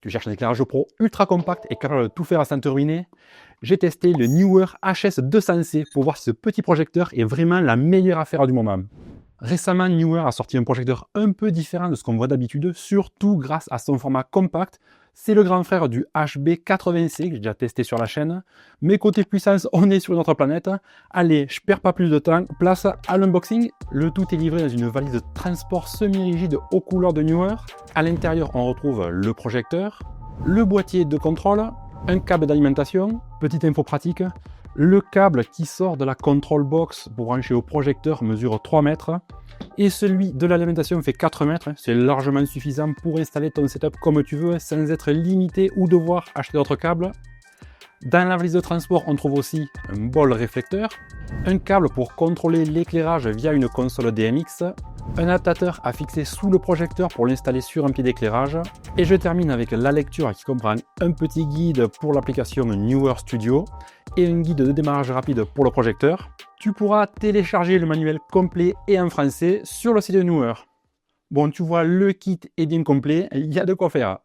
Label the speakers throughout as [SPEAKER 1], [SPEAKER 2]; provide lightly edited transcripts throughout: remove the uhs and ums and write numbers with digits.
[SPEAKER 1] Tu cherches un éclairage pro ultra compact et capable de tout faire sans te ruiner? J'ai testé le Neewer HS200C pour voir si ce petit projecteur est vraiment la meilleure affaire du moment. Récemment, Neewer a sorti un projecteur un peu différent de ce qu'on voit d'habitude, surtout grâce à son format compact. C'est le grand frère du HB80C que j'ai déjà testé sur la chaîne. Mais côté puissance, on est sur une autre planète. Allez, je perds pas plus de temps, place à l'unboxing. Le tout est livré dans une valise de transport semi-rigide aux couleurs de Neewer. À l'intérieur, on retrouve le projecteur, le boîtier de contrôle, un câble d'alimentation. Petite info pratique, le câble qui sort de la control box pour brancher au projecteur mesure 3 mètres et celui de l'alimentation fait 4 mètres. C'est largement suffisant pour installer ton setup comme tu veux sans être limité ou devoir acheter d'autres câbles. Dans la valise de transport, on trouve aussi un bol réflecteur, un câble pour contrôler l'éclairage via une console DMX, un adaptateur à fixer sous le projecteur pour l'installer sur un pied d'éclairage. Et je termine avec la lecture qui comprend un petit guide pour l'application Neewer Studio et un guide de démarrage rapide pour le projecteur. Tu pourras télécharger le manuel complet et en français sur le site de Neewer. Bon, tu vois, le kit est bien complet, il y a de quoi faire.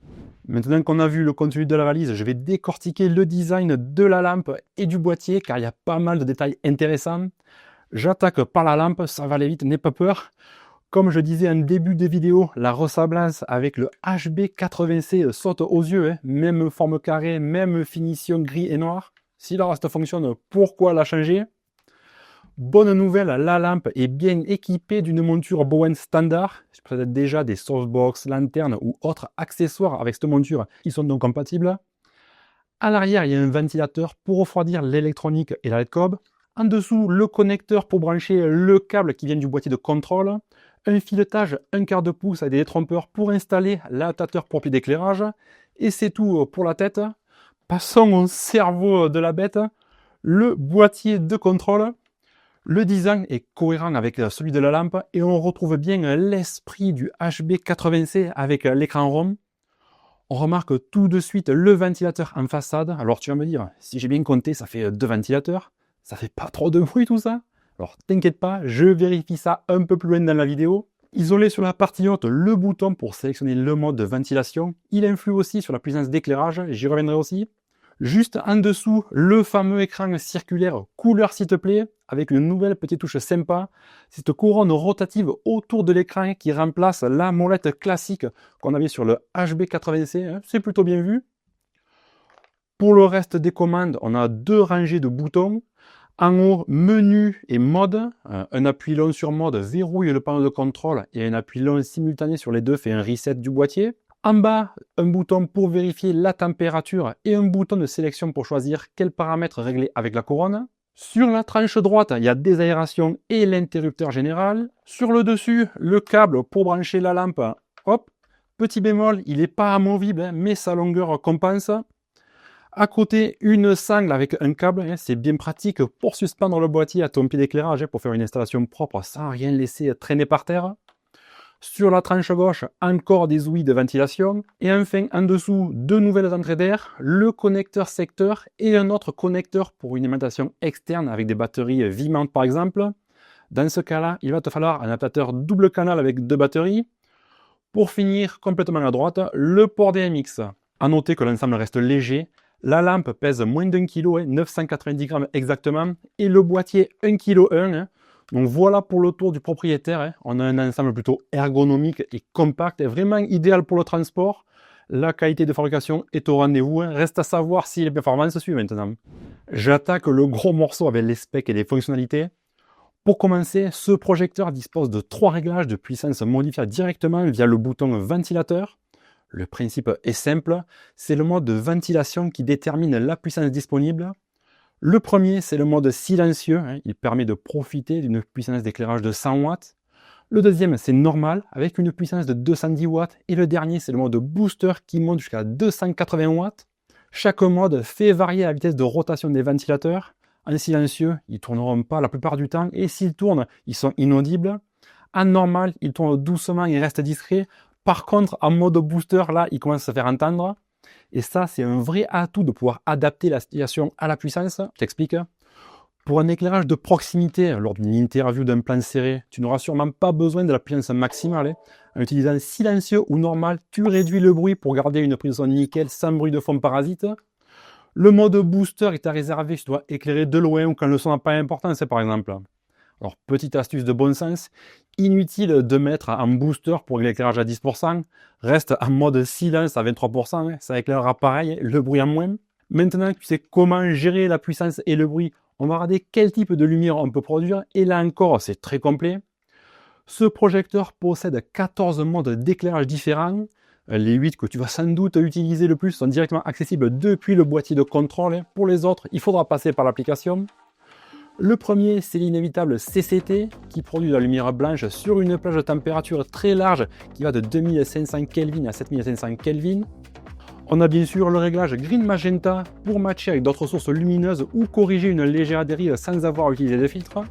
[SPEAKER 1] Maintenant qu'on a vu le contenu de la valise, je vais décortiquer le design de la lampe et du boîtier car il y a pas mal de détails intéressants. J'attaque par la lampe, ça va aller vite, n'aie pas peur. Comme je disais en début de vidéo, la ressemblance avec le HB80C saute aux yeux, même forme carrée, même finition gris et noir. Si le reste fonctionne, pourquoi la changer? Bonne nouvelle, la lampe est bien équipée d'une monture Bowen standard. Je présente déjà des softbox, lanternes ou autres accessoires avec cette monture. Ils sont donc compatibles. À l'arrière, il y a un ventilateur pour refroidir l'électronique et la LED cob. En dessous, le connecteur pour brancher le câble qui vient du boîtier de contrôle. Un filetage 1/4 de pouce avec des détrompeurs pour installer l'adaptateur pour pied d'éclairage. Et c'est tout pour la tête. Passons au cerveau de la bête. Le boîtier de contrôle. Le design est cohérent avec celui de la lampe et on retrouve bien l'esprit du HB80C avec l'écran rond. On remarque tout de suite le ventilateur en façade. Alors tu vas me dire, si j'ai bien compté, ça fait 2 ventilateurs. Ça fait pas trop de bruit tout ça? Alors t'inquiète pas, je vérifie ça un peu plus loin dans la vidéo. Isolé sur la partie haute, le bouton pour sélectionner le mode de ventilation. Il influe aussi sur la puissance d'éclairage, j'y reviendrai aussi. Juste en dessous, le fameux écran circulaire couleur s'il te plaît, avec une nouvelle petite touche sympa. Cette couronne rotative autour de l'écran qui remplace la molette classique qu'on avait sur le HB80C. C'est plutôt bien vu. Pour le reste des commandes, on a 2 rangées de boutons. En haut, menu et mode. Un appui long sur mode verrouille le panneau de contrôle et un appui long simultané sur les deux fait un reset du boîtier. En bas, un bouton pour vérifier la température et un bouton de sélection pour choisir quels paramètres régler avec la couronne. Sur la tranche droite, il y a des aérations et l'interrupteur général. Sur le dessus, le câble pour brancher la lampe. Hop, petit bémol, il n'est pas amovible, mais sa longueur compense. À côté, une sangle avec un câble, c'est bien pratique pour suspendre le boîtier à ton pied d'éclairage pour faire une installation propre sans rien laisser traîner par terre. Sur la tranche gauche, encore des ouïes de ventilation. Et enfin, en dessous, 2 nouvelles entrées d'air, le connecteur secteur et un autre connecteur pour une alimentation externe avec des batteries vivantes par exemple. Dans ce cas-là, il va te falloir un adaptateur double canal avec 2 batteries. Pour finir, complètement à droite, le port DMX. A noter que l'ensemble reste léger. La lampe pèse moins d'1 kg, 990 grammes exactement, et le boîtier 1,1 kg. Donc voilà pour le tour du propriétaire. On a un ensemble plutôt ergonomique et compact, vraiment idéal pour le transport. La qualité de fabrication est au rendez-vous. Reste à savoir si les performances suivent maintenant. J'attaque le gros morceau avec les specs et les fonctionnalités. Pour commencer, ce projecteur dispose de 3 réglages de puissance modifiables directement via le bouton ventilateur. Le principe est simple, c'est le mode de ventilation qui détermine la puissance disponible. Le premier, c'est le mode silencieux, il permet de profiter d'une puissance d'éclairage de 100 watts. Le deuxième, c'est normal, avec une puissance de 210 watts. Et le dernier, c'est le mode booster qui monte jusqu'à 280 watts. Chaque mode fait varier la vitesse de rotation des ventilateurs. En silencieux, ils ne tourneront pas la plupart du temps, et s'ils tournent, ils sont inaudibles. En normal, ils tournent doucement et restent discrets. Par contre, en mode booster, là, il commence à se faire entendre. Et ça, c'est un vrai atout de pouvoir adapter la situation à la puissance. Je t'explique. Pour un éclairage de proximité, lors d'une interview d'un plan serré, tu n'auras sûrement pas besoin de la puissance maximale. En utilisant silencieux ou normal, tu réduis le bruit pour garder une prise de son nickel sans bruit de fond parasite. Le mode booster est à réserver si tu dois éclairer de loin ou quand le son n'a pas d'importance, par exemple. Alors, petite astuce de bon sens, inutile de mettre en booster pour l'éclairage à 10%, reste en mode silence à 23%, ça éclairera pareil, le bruit en moins. Maintenant que tu sais comment gérer la puissance et le bruit, on va regarder quel type de lumière on peut produire, et là encore, c'est très complet. Ce projecteur possède 14 modes d'éclairage différents. Les 8 que tu vas sans doute utiliser le plus sont directement accessibles depuis le boîtier de contrôle. Pour les autres, il faudra passer par l'application. Le premier, c'est l'inévitable CCT qui produit de la lumière blanche sur une plage de température très large qui va de 2500 Kelvin à 7500 Kelvin. On a bien sûr le réglage Green Magenta pour matcher avec d'autres sources lumineuses ou corriger une légère dérive sans avoir utilisé de filtre.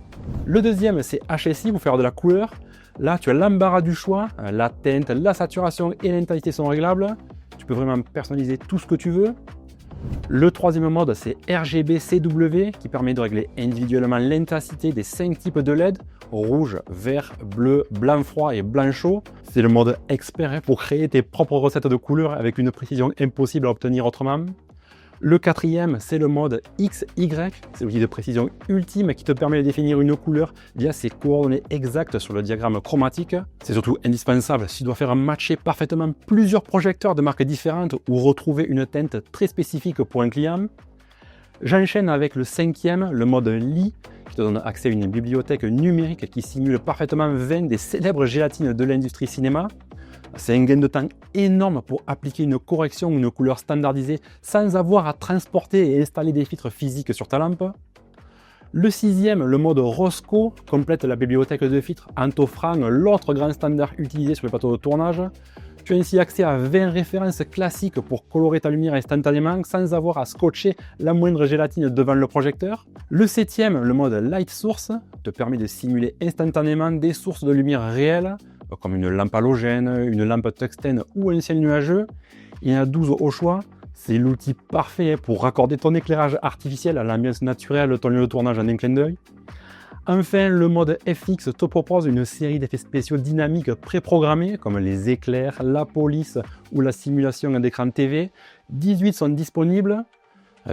[SPEAKER 1] Le deuxième, c'est HSI pour faire de la couleur. Là, tu as l'embarras du choix, la teinte, la saturation et l'intensité sont réglables. Tu peux vraiment personnaliser tout ce que tu veux. Le troisième mode, c'est RGB CW qui permet de régler individuellement l'intensité des 5 types de LED, rouge, vert, bleu, blanc froid et blanc chaud. C'est le mode expert pour créer tes propres recettes de couleurs avec une précision impossible à obtenir autrement. Le quatrième, c'est le mode XY, c'est l'outil de précision ultime qui te permet de définir une couleur via ses coordonnées exactes sur le diagramme chromatique. C'est surtout indispensable si tu dois faire matcher parfaitement plusieurs projecteurs de marques différentes ou retrouver une teinte très spécifique pour un client. J'enchaîne avec le cinquième, le mode Li, qui te donne accès à une bibliothèque numérique qui simule parfaitement 20 des célèbres gélatines de l'industrie cinéma. C'est un gain de temps énorme pour appliquer une correction ou une couleur standardisée sans avoir à transporter et installer des filtres physiques sur ta lampe. Le sixième, le mode Rosco, complète la bibliothèque de filtres en t'offrant l'autre grand standard utilisé sur les plateaux de tournage. Tu as ainsi accès à 20 références classiques pour colorer ta lumière instantanément sans avoir à scotcher la moindre gélatine devant le projecteur. Le septième, le mode Light Source, te permet de simuler instantanément des sources de lumière réelles, comme une lampe halogène, une lampe tungstène ou un ciel nuageux. Il y en a 12 au choix. C'est l'outil parfait pour raccorder ton éclairage artificiel à l'ambiance naturelle de ton lieu de tournage en un clin d'œil. Enfin, le mode FX te propose une série d'effets spéciaux dynamiques préprogrammés comme les éclairs, la police ou la simulation d'écran TV. 18 sont disponibles.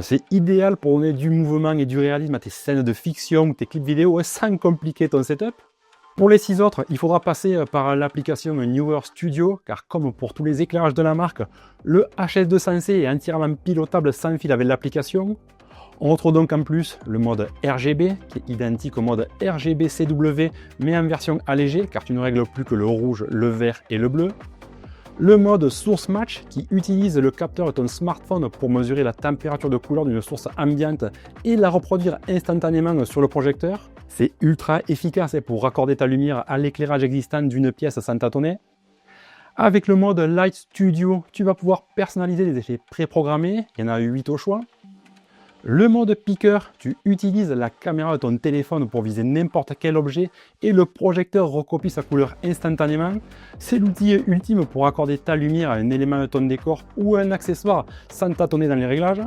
[SPEAKER 1] C'est idéal pour donner du mouvement et du réalisme à tes scènes de fiction ou tes clips vidéo sans compliquer ton setup. Pour les 6 autres, il faudra passer par l'application Newer Studio, car comme pour tous les éclairages de la marque, le HS200C est entièrement pilotable sans fil avec l'application. On retrouve donc en plus le mode RGB, qui est identique au mode RGB CW, mais en version allégée, car tu ne règles plus que le rouge, le vert et le bleu. Le mode Source Match, qui utilise le capteur de ton smartphone pour mesurer la température de couleur d'une source ambiante et la reproduire instantanément sur le projecteur. C'est ultra efficace pour raccorder ta lumière à l'éclairage existant d'une pièce sans tâtonner. Avec le mode Light Studio, tu vas pouvoir personnaliser des effets préprogrammés, il y en a 8 au choix. Le mode Picker, tu utilises la caméra de ton téléphone pour viser n'importe quel objet et le projecteur recopie sa couleur instantanément. C'est l'outil ultime pour accorder ta lumière à un élément de ton décor ou un accessoire sans tâtonner dans les réglages.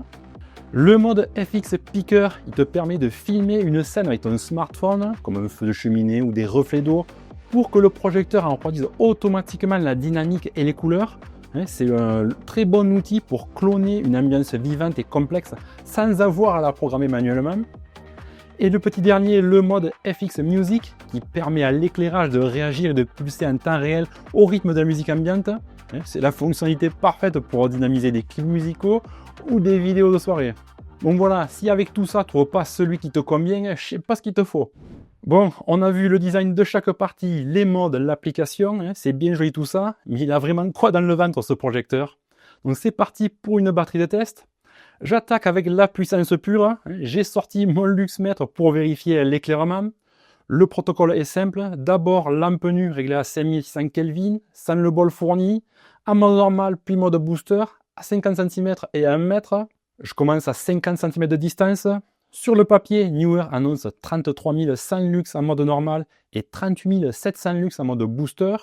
[SPEAKER 1] Le mode FX Picker, il te permet de filmer une scène avec ton smartphone, comme un feu de cheminée ou des reflets d'eau, pour que le projecteur en reproduise automatiquement la dynamique et les couleurs. C'est un très bon outil pour cloner une ambiance vivante et complexe sans avoir à la programmer manuellement. Et le petit dernier, le mode FX Music, qui permet à l'éclairage de réagir et de pulser en temps réel au rythme de la musique ambiante. C'est la fonctionnalité parfaite pour dynamiser des clips musicaux ou des vidéos de soirée. Donc voilà, si avec tout ça tu trouves pas celui qui te convient, je sais pas ce qu'il te faut. Bon, on a vu le design de chaque partie, les modes, l'application, c'est bien joli tout ça, mais il a vraiment quoi dans le ventre ce projecteur? Donc c'est parti pour une batterie de test. J'attaque avec la puissance pure, j'ai sorti mon luxmètre pour vérifier l'éclairement. Le protocole est simple, d'abord lampe nue réglée à 5600 Kelvin, sans le bol fourni, en mode normal puis mode booster, à 50 cm et à 1 mètre. Je commence à 50 cm de distance. Sur le papier, Newer annonce 33 100 lux en mode normal et 38 700 lux en mode booster.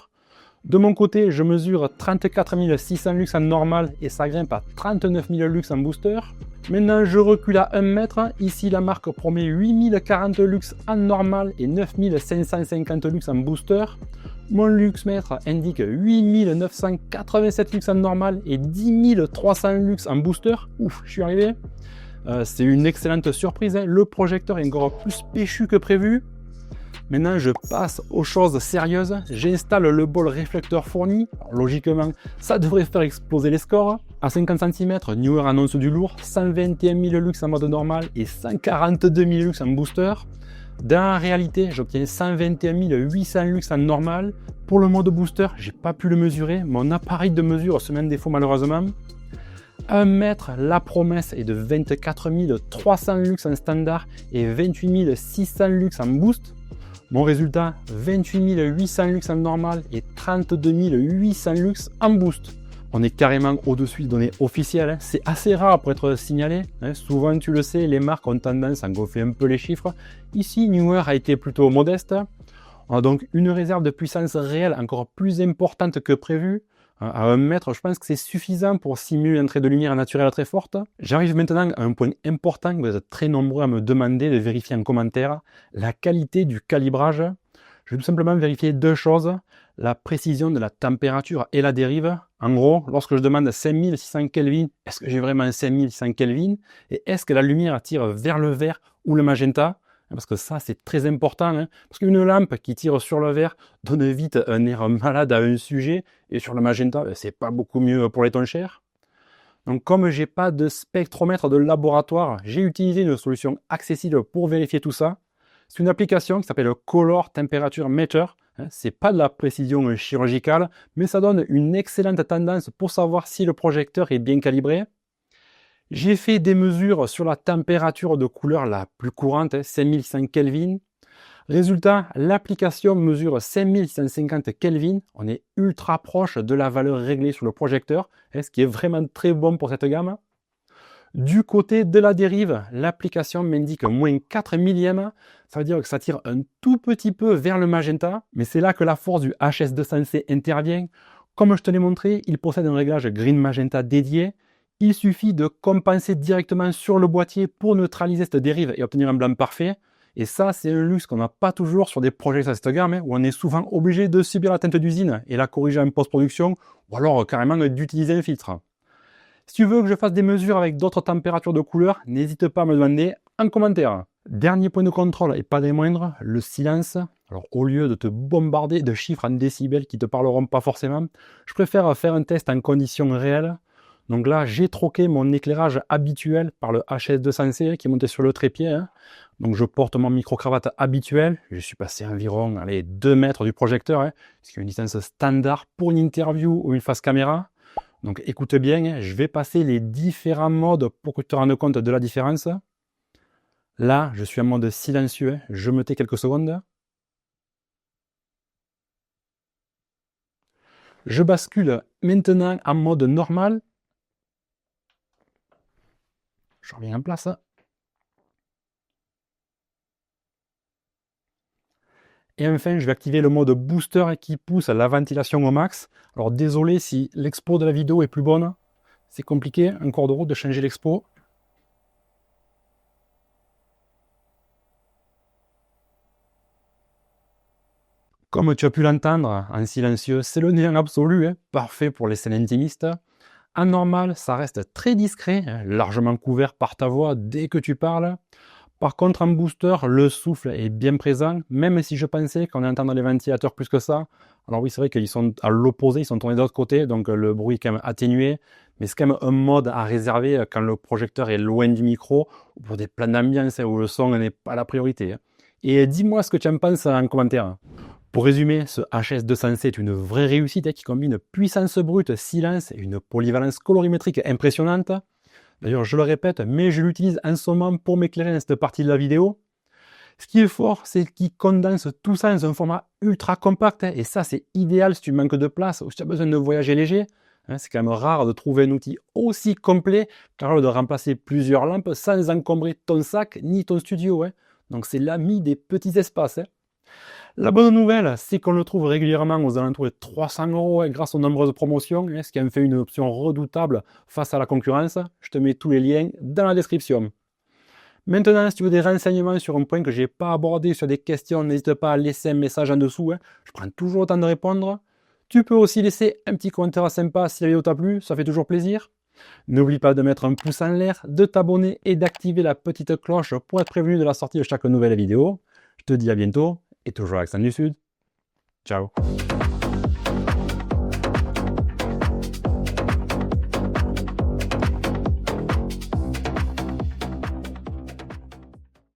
[SPEAKER 1] De mon côté, je mesure 34 600 lux en normal et ça grimpe à 39 000 lux en booster. Maintenant, je recule à 1 mètre. Ici, la marque promet 8040 lux en normal et 9550 lux en booster. Mon luxmètre indique 8987 lux en normal et 10 300 lux en booster. Ouf, je suis arrivé. C'est une excellente surprise, hein. Le projecteur est encore plus péchu que prévu. Maintenant, je passe aux choses sérieuses. J'installe le bol réflecteur fourni. Alors, logiquement, ça devrait faire exploser les scores. À 50 cm, Neewer annonce du lourd. 121 000 lux en mode normal et 142 000 lux en booster. Dans la réalité, j'obtiens 121 800 lux en normal. Pour le mode booster, j'ai pas pu le mesurer. Mon appareil de mesure se met en défaut malheureusement. 1 mètre, la promesse est de 24 300 lux en standard et 28 600 lux en boost. Mon résultat, 28 800 lux en normal et 32 800 lux en boost. On est carrément au-dessus des données officielles, hein. C'est assez rare pour être signalé, hein. Souvent, tu le sais, les marques ont tendance à gonfler un peu les chiffres. Ici, Neewer a été plutôt modeste. On a donc une réserve de puissance réelle encore plus importante que prévu. À 1 mètre, je pense que c'est suffisant pour simuler une entrée de lumière naturelle très forte. J'arrive maintenant à un point important que vous êtes très nombreux à me demander de vérifier en commentaire, la qualité du calibrage. Je vais tout simplement vérifier 2 choses, la précision de la température et la dérive. En gros, lorsque je demande 5600 Kelvin, est-ce que j'ai vraiment 5600 Kelvin? Et est-ce que la lumière tire vers le vert ou le magenta? Parce que ça, c'est très important, hein. Parce qu'une lampe qui tire sur le vert donne vite un air malade à un sujet, et sur le magenta, c'est pas beaucoup mieux pour les tons chers. Donc, comme j'ai pas de spectromètre de laboratoire, j'ai utilisé une solution accessible pour vérifier tout ça. C'est une application qui s'appelle Color Temperature Meter. C'est pas de la précision chirurgicale, mais ça donne une excellente tendance pour savoir si le projecteur est bien calibré. J'ai fait des mesures sur la température de couleur la plus courante, 5100 Kelvin. Résultat, l'application mesure 5150 Kelvin. On est ultra proche de la valeur réglée sur le projecteur, ce qui est vraiment très bon pour cette gamme. Du côté de la dérive, l'application m'indique moins 4 millièmes. Ça veut dire que ça tire un tout petit peu vers le magenta, mais c'est là que la force du HS200C intervient. Comme je te l'ai montré, il possède un réglage green magenta dédié. Il suffit de compenser directement sur le boîtier pour neutraliser cette dérive et obtenir un blanc parfait. Et ça, c'est un luxe qu'on n'a pas toujours sur des projets de cette gamme, où on est souvent obligé de subir la teinte d'usine et la corriger en post-production, ou alors carrément d'utiliser un filtre. Si tu veux que je fasse des mesures avec d'autres températures de couleur, n'hésite pas à me demander en commentaire. Dernier point de contrôle et pas des moindres, le silence. Alors au lieu de te bombarder de chiffres en décibels qui ne te parleront pas forcément, je préfère faire un test en conditions réelles. Donc là, j'ai troqué mon éclairage habituel par le HS200C qui est monté sur le trépied, hein. Donc je porte mon micro-cravate habituel. Je suis passé environ 2 mètres du projecteur, hein, ce qui est une distance standard pour une interview ou une face caméra. Donc écoute bien, hein, je vais passer les différents modes pour que tu te rendes compte de la différence. Là, je suis en mode silencieux, hein. Je me tais quelques secondes. Je bascule maintenant en mode normal. Je reviens en place. Et enfin, je vais activer le mode booster qui pousse la ventilation au max. Alors désolé si l'expo de la vidéo est plus bonne. C'est compliqué, en cours de route, de changer l'expo. Comme tu as pu l'entendre, en silencieux, c'est le néant absolu, hein, parfait pour les scènes intimistes. En normal, ça reste très discret, hein, largement couvert par ta voix dès que tu parles. Par contre, en booster, le souffle est bien présent, même si je pensais qu'on entendait les ventilateurs plus que ça. Alors oui, c'est vrai qu'ils sont à l'opposé, ils sont tournés de l'autre côté, donc le bruit est quand même atténué. Mais c'est quand même un mode à réserver quand le projecteur est loin du micro, ou pour des plans d'ambiance où le son n'est pas la priorité. Et dis-moi ce que tu en penses en commentaire. Pour résumer, ce HS200C est une vraie réussite qui combine puissance brute, silence et une polyvalence colorimétrique impressionnante. D'ailleurs, je le répète, mais je l'utilise en ce moment pour m'éclairer dans cette partie de la vidéo. Ce qui est fort, c'est qu'il condense tout ça dans un format ultra compact. Et ça, c'est idéal si tu manques de place ou si tu as besoin de voyager léger. C'est quand même rare de trouver un outil aussi complet capable de remplacer plusieurs lampes sans encombrer ton sac ni ton studio. Donc c'est l'ami des petits espaces. La bonne nouvelle, c'est qu'on le trouve régulièrement aux alentours de 300 € grâce aux nombreuses promotions, ce qui en fait une option redoutable face à la concurrence. Je te mets tous les liens dans la description. Maintenant, si tu veux des renseignements sur un point que je n'ai pas abordé, sur des questions, n'hésite pas à laisser un message en dessous. Je prends toujours le temps de répondre. Tu peux aussi laisser un petit commentaire sympa si la vidéo t'a plu, ça fait toujours plaisir. N'oublie pas de mettre un pouce en l'air, de t'abonner et d'activer la petite cloche pour être prévenu de la sortie de chaque nouvelle vidéo. Je te dis à bientôt et toujours accent du Sud. Ciao.